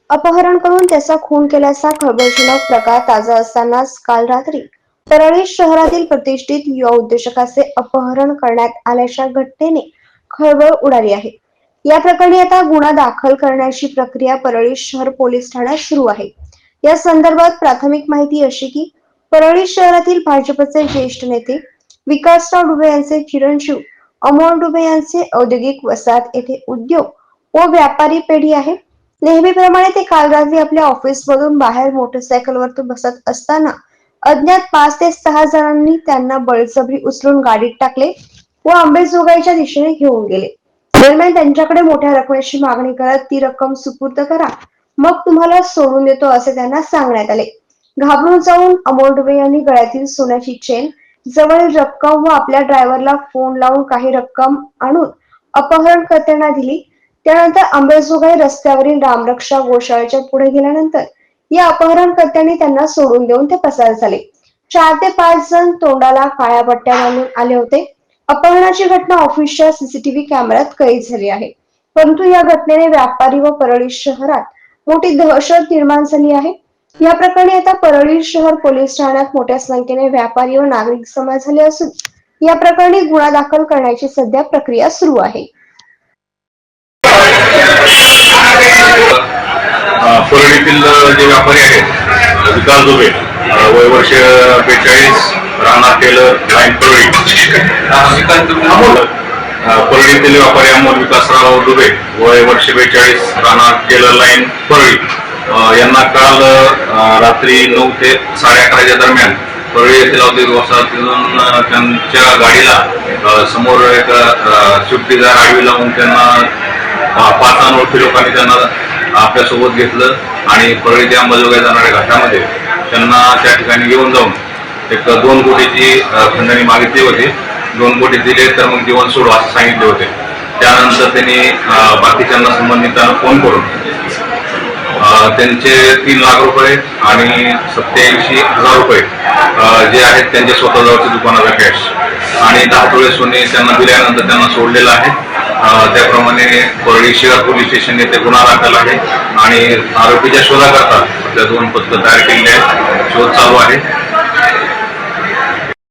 अपहरण करून त्याचा खून केल्याचा खळबळजनक प्रकार ताजा असतानाच काल रात्री परळी शहरातील प्रतिष्ठित युवा उद्योजकाचे अपहरण करण्यात आल्याच्या घटनेने खळबळ उडाली आहे। या प्रकरणी आता गुन्हा दाखल करण्याची प्रक्रिया परळी शहर पोलीस ठाण्यात सुरू आहे। या संदर्भात प्राथमिक माहिती अशी की परळी शहरातील भाजपचे ज्येष्ठ नेते विकासराव दुबे यांचे चिरंजीव अमोल दुबे यांचे औद्योगिक वसाहत येथे उद्योग व व्यापारी पेढी आहे। नेहमीप्रमाणे ते काल रात्री आपल्या ऑफिसमधून बाहेर मोटरसायकलवर बसत असताना अज्ञात 5 ते 6 जणांनी त्यांना बळजबरी उचलून गाडीत टाकले व अंबेजोगाईच्या दिशेने घेऊन गेले। दरम्यान त्यांच्याकडे मोठ्या रकमेची मागणी करत ती रक्कम सुपूर्द करा, मग तुम्हाला सोडून देतो असे त्यांना सांगण्यात आले। घाबरून जाऊन अमोल दुबे यांनी गळ्यातील सोन्याची चेन, जवळील रक्कम व आपल्या ड्रायव्हरला फोन लावून काही रक्कम आणून अपहरणकर्त्यांना दिली। त्यानंतर अंबेजोगाई रस्त्यावरील रामरक्षा गोशाळेच्या पुढे गेल्यानंतर या अपहरणकर्त्यांनी त्यांना सोडून देऊन ते पसार झाले। 4 ते 5 जण तोंडाला काळ्या पट्ट्या बांधून आले होते। अपहरणाची घटना ऑफिसच्या सीसीटीव्ही कॅमेऱ्यात कैद झाली आहे। परंतु या घटनेने व्यापारी व परळी शहरात मोठी दहशत निर्माण झाली आहे। या प्रकरणी आता परळी शहर पोलीस ठाण्यात मोठ्या संख्येने व्यापारी व नागरिक जमा झाले असून या प्रकरणी गुन्हा दाखल करण्याची सध्या प्रक्रिया सुरू आहे। परळीतील जे व्यापारी आहेत विकास दुबे, वय वर्ष 42, राहणार टेलर, लाईन परळी। परळीतील व्यापारी अमोल विकासराव दुबे, वय वर्ष 42, राहणार टेलर, लाईन परळी यांना काल रात्री 9 ते 11:30 दरम्यान परळी येथील औद्योगिक वसाहतीतून त्यांच्या गाडीला समोर एक स्विफ्ट डिझायर आडवी लावून त्यांना 5 अनोळखी लोकांनी त्यांना आपल्यासोबत घेतलं आणि परळी ते अंबाजोगाई जाणाऱ्या घाटामध्ये त्यांना त्या ठिकाणी घेऊन जाऊन एक 2 कोटीची खंडणी मागितली होती। 2 कोटी दिले तर मग जीवन सोडू असं सांगितले होते। त्यानंतर त्यांनी बाकीच्यांना संबंधितांना फोन करून त्यांचे 3 लाख रुपये आणि 87,000 रुपये जे आहेत त्यांच्या स्वतःजवळच्या दुकानाचा कॅश आणि 10 तोळे सोने त्यांना दिल्यानंतर त्यांना सोडलेलं आहे। त्याप्रमाणे परळी शहर पोलीस स्टेशन येथे गुन्हा दाखल आहे आणि आरोपीच्या शोधाकरता आपल्या 2 पथकं तयार केलेली आहेत। शोध चालू आहे।